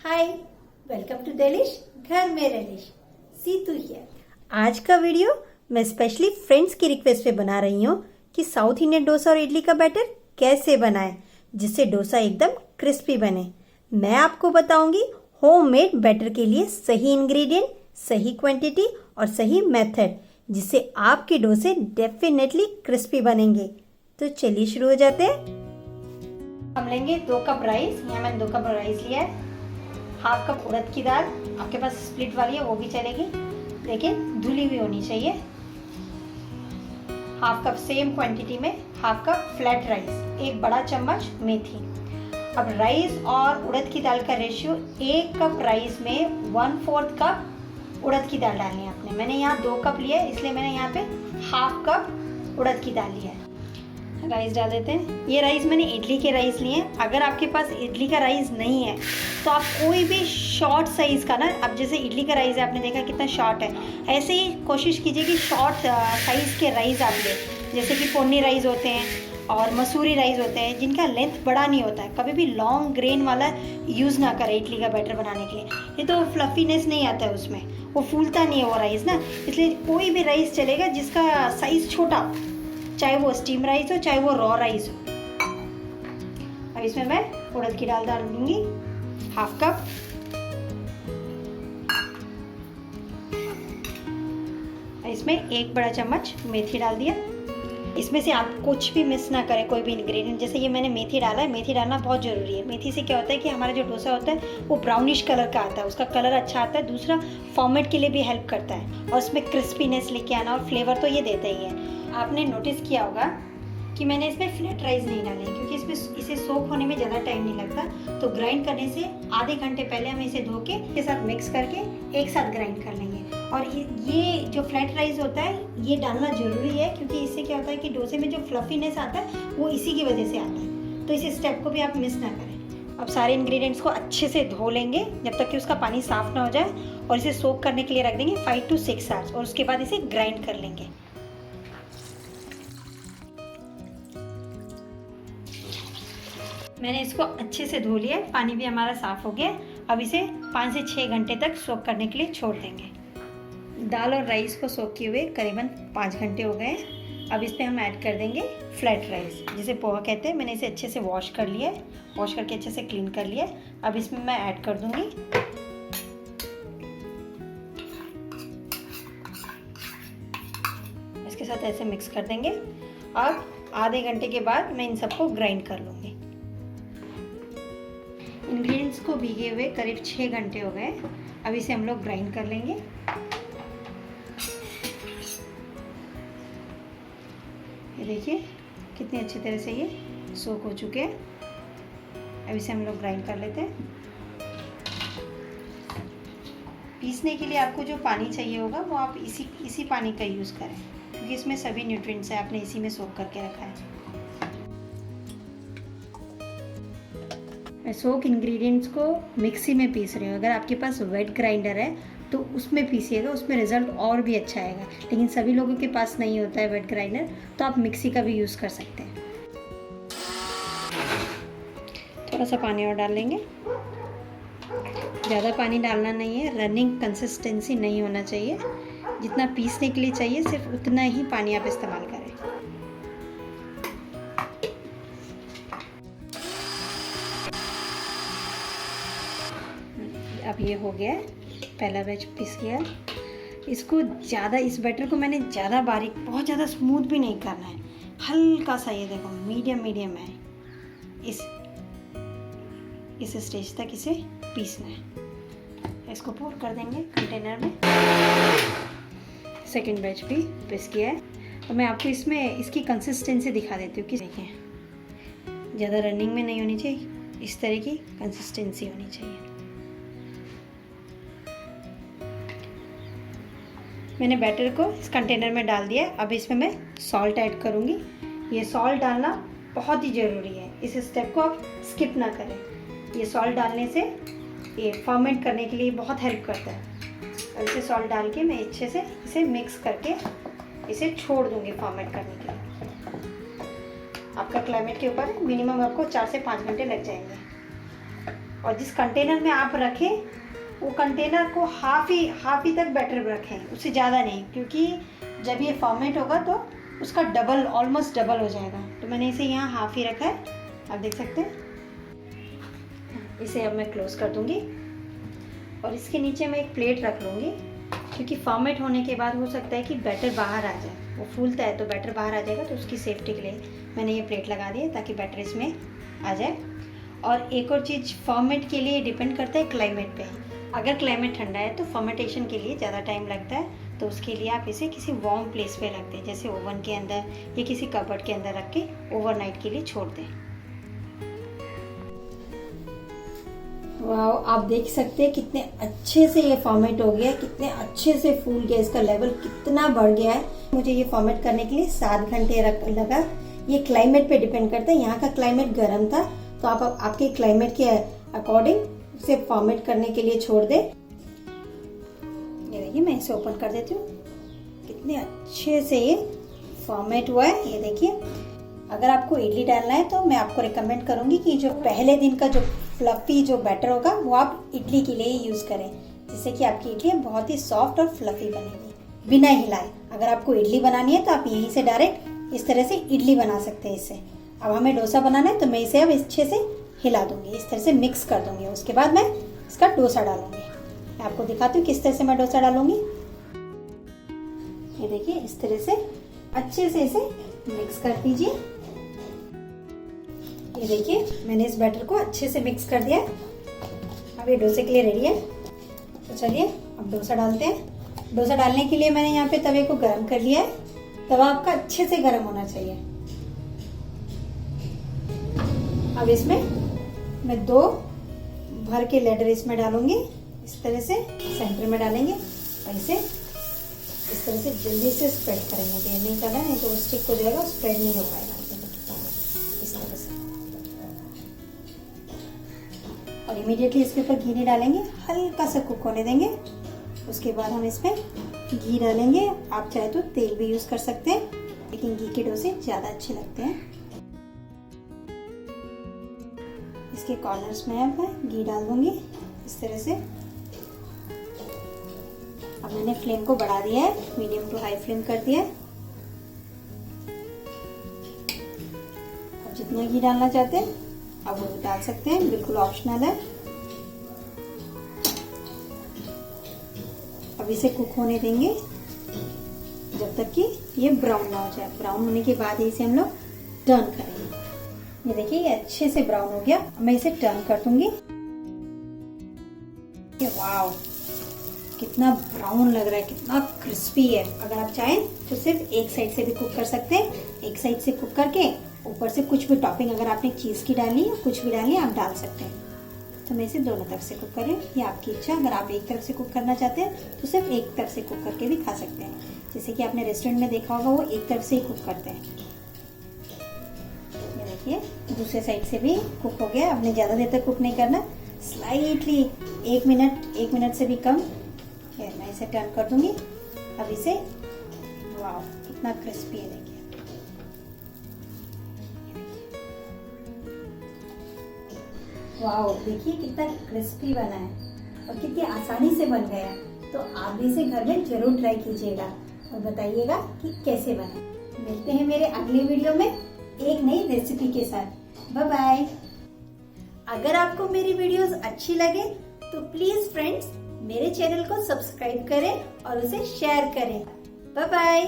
Hi, welcome to delish घर में रलिश। Situ here. आज का वीडियो मैं स्पेशली फ्रेंड्स की रिक्वेस्ट पे बना रही हूँ कि साउथ इंडियन डोसा और इडली का बैटर कैसे बनाएं जिससे डोसा एकदम क्रिस्पी बने। मैं आपको बताऊंगी होममेड बैटर के लिए सही इंग्रेडिएंट, सही क्वांटिटी और सही मेथड जिससे आपके डोसे डेफिनेटली क्रिस्पी बनेंगे। तो चलिए शुरू हो जाते हैं। हम लेंगे 2 कप राइस। यहाँ मैंने 2 कप राइस लिया है। हाफ कप उड़द की दाल, आपके पास स्प्लिट वाली है वो भी चलेगी, लेकिन धुली हुई होनी चाहिए। हाफ कप सेम क्वांटिटी में हाफ कप फ्लैट राइस, 1 बड़ा चम्मच मेथी। अब राइस और उड़द की दाल का रेशियो 1 कप राइस में 1/4 कप उड़द की दाल डालनी है आपने। मैंने यहाँ 2 कप लिया है, इसलिए मैंने यहाँ पे हाफ कप उड़द की दाल लिया है। राइस डाल देते हैं। ये राइस मैंने इडली के राइस लिए हैं। अगर आपके पास इडली का राइस नहीं है तो आप कोई भी शॉर्ट साइज़ का ना, अब जैसे इडली का राइस है आपने देखा कितना शॉर्ट है, ऐसे ही कोशिश कीजिए कि शॉर्ट साइज़ के राइस आप लें। जैसे कि पोन्नी राइस होते हैं और मसूरी राइस होते हैं जिनका लेंथ बड़ा नहीं होता है। कभी भी लॉन्ग ग्रेन वाला यूज़ ना करें इडली का बैटर बनाने के लिए, ये तो फ्लफीनेस नहीं आता है उसमें, वो फूलता नहीं है वो राइस ना। इसलिए कोई भी राइस चलेगा जिसका साइज़ छोटा, चाहे वो स्टीम राइस हो चाहे वो रॉ राइस हो। अब इसमें मैं उड़द की दाल डाल दूंगी हाफ कप। इसमें 1 बड़ा चम्मच मेथी डाल दिया। इसमें से आप कुछ भी मिस ना करें, कोई भी इंग्रेडिएंट। जैसे ये मैंने मेथी डाला है, मेथी डालना बहुत ज़रूरी है। मेथी से क्या होता है कि हमारा जो डोसा होता है वो ब्राउनिश कलर का आता है, उसका कलर अच्छा आता है। दूसरा, फॉर्मेट के लिए भी हेल्प करता है और उसमें क्रिस्पीनेस लेके आना, और फ्लेवर तो ये देता ही है। आपने नोटिस किया होगा कि मैंने इसमें फ्लैट राइस नहीं डाले क्योंकि इसमें इसे सोक होने में ज़्यादा टाइम नहीं लगता। तो ग्राइंड करने से आधे घंटे पहले हम इसे धो के इसके साथ मिक्स करके एक साथ ग्राइंड कर लेंगे। और ये जो फ्लैट राइस होता है ये डालना ज़रूरी है क्योंकि इससे क्या होता है कि डोसे में जो फ्लफीनेस आता है वो इसी की वजह से आता है। तो इस स्टेप को भी आप मिस ना करें। अब सारे इंग्रेडिएंट्स को अच्छे से धो लेंगे जब तक कि उसका पानी साफ़ ना हो जाए, और इसे सोक करने के लिए रख देंगे 5 to 6 आवर्स, और उसके बाद इसे ग्राइंड कर लेंगे। मैंने इसको अच्छे से धो लिया, पानी भी हमारा साफ़ हो गया। अब इसे 5 से 6 घंटे तक सोक करने के लिए छोड़ देंगे। दाल और राइस को सोक किए हुए करीबन 5 घंटे हो गए। अब इस पर हम ऐड कर देंगे फ्लैट राइस, जिसे पोहा कहते हैं। मैंने इसे अच्छे से वॉश कर लिया है, वॉश करके अच्छे से क्लीन कर लिया है। अब इसमें मैं ऐड कर दूंगी इसके साथ ऐसे मिक्स कर देंगे। अब आधे घंटे के बाद मैं इन सबको ग्राइंड कर लूँगी। इंग्रेडिएंट्स को भीगे हुए करीब 6 घंटे हो गए। अब इसे हम लोग ग्राइंड कर लेंगे। ये देखिए कितनी अच्छी तरह से ये सोक हो चुके हैं। अब इसे हम लोग ग्राइंड कर लेते हैं। पीसने के लिए आपको जो पानी चाहिए होगा वो आप इसी पानी का यूज़ करें क्योंकि इसमें सभी न्यूट्रिएंट्स है, आपने इसी में सोक करके रखा है। मैं सोक इंग्रेडिएंट्स को मिक्सी में पीस रही हूँ। अगर आपके पास वेट ग्राइंडर है तो उसमें पीसिएगा, उसमें रिज़ल्ट और भी अच्छा आएगा। लेकिन सभी लोगों के पास नहीं होता है वेट ग्राइंडर, तो आप मिक्सी का भी यूज़ कर सकते हैं। थोड़ा सा पानी और डाल लेंगे। ज़्यादा पानी डालना नहीं है, रनिंग कंसिस्टेंसी नहीं होना चाहिए। जितना पीसने के लिए चाहिए सिर्फ उतना ही पानी आप इस्तेमाल करें। अब ये हो गया है, पहला बैच पिस गया। इसको ज़्यादा, इस बैटर को मैंने ज़्यादा बारीक, बहुत ज़्यादा स्मूथ भी नहीं करना है, हल्का सा ये देखो मीडियम है। इस स्टेज तक इसे पीसना है। इसको पोर कर देंगे कंटेनर में। सेकंड बैच भी पिस गया है। और मैं आपको इसमें इसकी कंसिस्टेंसी दिखा देती हूँ कि देखें, ज़्यादा रनिंग में नहीं होनी चाहिए, इस तरह की कंसिस्टेंसी होनी चाहिए। मैंने बैटर को इस कंटेनर में डाल दिया है। अब इसमें मैं सॉल्ट ऐड करूँगी। ये सॉल्ट डालना बहुत ही ज़रूरी है, इस स्टेप को आप स्किप ना करें। ये सॉल्ट डालने से ये फर्मेंट करने के लिए बहुत हेल्प करता है। अब इसे सॉल्ट डाल के मैं अच्छे से इसे मिक्स करके इसे छोड़ दूँगी फर्मेंट करने के लिए। आपका क्लाइमेट के ऊपर मिनिमम आपको 4 से 5 घंटे लग जाएंगे। और जिस कंटेनर में आप रखें वो कंटेनर को हाफ ही तक बैटर रखें, उससे ज़्यादा नहीं, क्योंकि जब ये फॉर्मेट होगा तो उसका डबल, ऑलमोस्ट डबल हो जाएगा। तो मैंने इसे यहाँ हाफ ही रखा है, आप देख सकते हैं। इसे अब मैं क्लोज़ कर दूँगी और इसके नीचे मैं एक प्लेट रख लूँगी, क्योंकि फॉर्मेट होने के बाद हो सकता है कि बैटर बाहर आ जाए, वो फूलता है तो बैटर बाहर आ जाएगा, तो उसकी सेफ्टी के लिए मैंने ये प्लेट लगा दी है ताकि बैटर इसमें आ जाए। और एक और चीज़, फॉर्मेट के लिए डिपेंड करता है क्लाइमेट पे। अगर क्लाइमेट ठंडा है तो फर्मेंटेशन के लिए ज़्यादा टाइम लगता है, तो उसके लिए आप इसे किसी वार्म प्लेस पे रख दें, जैसे ओवन के अंदर या किसी कबर्ड के अंदर रख के ओवरनाइट के लिए छोड़ दें। वाह, आप देख सकते हैं कितने अच्छे से ये फॉर्मेट हो गया, कितने अच्छे से फूल गया, इसका लेवल कितना बढ़ गया है। मुझे ये फॉर्मेट करने के लिए 7 घंटे लगा। ये क्लाइमेट पे डिपेंड करता है, यहाँ का क्लाइमेट गर्म था तो आप आपके क्लाइमेट के अकॉर्डिंग इसे फॉर्मेट करने के लिए छोड़ दे। ये देखिए, मैं इसे ओपन कर देती हूँ, कितने अच्छे से ये फॉर्मेट हुआ है। ये देखिए, अगर आपको इडली डालना है तो मैं आपको रिकमेंड करूंगी कि जो पहले दिन का जो फ्लफी जो बैटर होगा वो आप इडली के लिए ही यूज़ करें, जिससे कि आपकी इडली बहुत ही सॉफ्ट और फ्लफी बनेगी बिना हिलाए। अगर आपको इडली बनानी है तो आप यहीं से डायरेक्ट इस तरह से इडली बना सकते हैं इससे। अब हमें डोसा बनाना है तो मैं इसे अब अच्छे से हिला दूंगी, इस तरह से मिक्स कर दूंगी। उसके बाद मैं इसका डोसा डालूंगी। मैं आपको दिखाती हूँ किस तरह से मैं डोसा डालूंगी। ये देखिए, इस तरह से अच्छे से इसे मिक्स कर दीजिए। ये देखिए, मैंने इस बैटर को अच्छे से मिक्स कर दिया। अब ये डोसे के लिए रेडी है। तो चलिए अब डोसा डालते हैं। डोसा डालने के लिए मैंने यहाँ पे तवे को गर्म कर लिया है। तवा आपका अच्छे से गर्म होना चाहिए। अब इसमें मैं 2 भर के लेडर इसमें डालूंगी, इस तरह से सेंटर में डालेंगे और इसे इस तरह से जल्दी से स्प्रेड करेंगे। देर नहीं करना, नहीं तो स्टिक हो जाएगा, स्प्रेड नहीं हो पाएगा। इस तरह से और इमीडिएटली इसके ऊपर घी नहीं डालेंगे, हल्का सा कुक होने देंगे। उसके बाद हम इसमें घी डालेंगे। आप चाहे तो तेल भी यूज कर सकते हैं, लेकिन घी के डोसे ज्यादा अच्छे लगते हैं। इसके कॉर्नर्स में अब मैं घी डाल दूंगी इस तरह से। अब मैंने फ्लेम को बढ़ा दिया है, मीडियम टू हाई फ्लेम कर दिया है। अब जितना घी डालना चाहते हैं अब वो डाल सकते हैं, बिल्कुल ऑप्शनल है। अब इसे कुक होने देंगे जब तक कि ये ब्राउन ना हो जाए। ब्राउन होने के बाद इसे हम लोग टर्न करेंगे। ये देखिए, ये अच्छे से ब्राउन हो गया। मैं इसे टर्न कर दूंगी। वाओ, कितना ब्राउन लग रहा है, कितना क्रिस्पी है। अगर आप चाहें तो सिर्फ एक साइड से भी कुक कर सकते हैं। एक साइड से कुक करके ऊपर से कुछ भी टॉपिंग, अगर आपने चीज की डाली या कुछ भी डाली, आप डाल सकते हैं। तो मैं इसे दोनों तरफ से कुक करें, ये आपकी इच्छा। अगर आप एक तरफ से कुक करना चाहते हैं तो सिर्फ एक तरफ से कुक करके भी खा सकते हैं। जैसे कि आपने रेस्टोरेंट में देखा होगा, वो एक तरफ से ही कुक करते हैं। ये देखिए, दूसरे साइड से भी कुक हो गया। आपने ज्यादा देर तक कुक नहीं करना, स्लाइटली 1 मिनट से भी कम। मैं इसे टर्न कर दूंगी। अब इसे, वाह कितना क्रिस्पी है, देखिए। वाह, देखिए कितना क्रिस्पी बना है और कितनी आसानी से बन गया। तो आप भी इसे घर में जरूर ट्राई कीजिएगा और बताइएगा कि कैसे बने। मिलते हैं मेरे अगले वीडियो में एक नई रेसिपी के साथ। Bye bye. अगर आपको मेरी वीडियोस अच्छी लगे तो प्लीज फ्रेंड्स मेरे चैनल को सब्सक्राइब करें और उसे शेयर करें। Bye bye.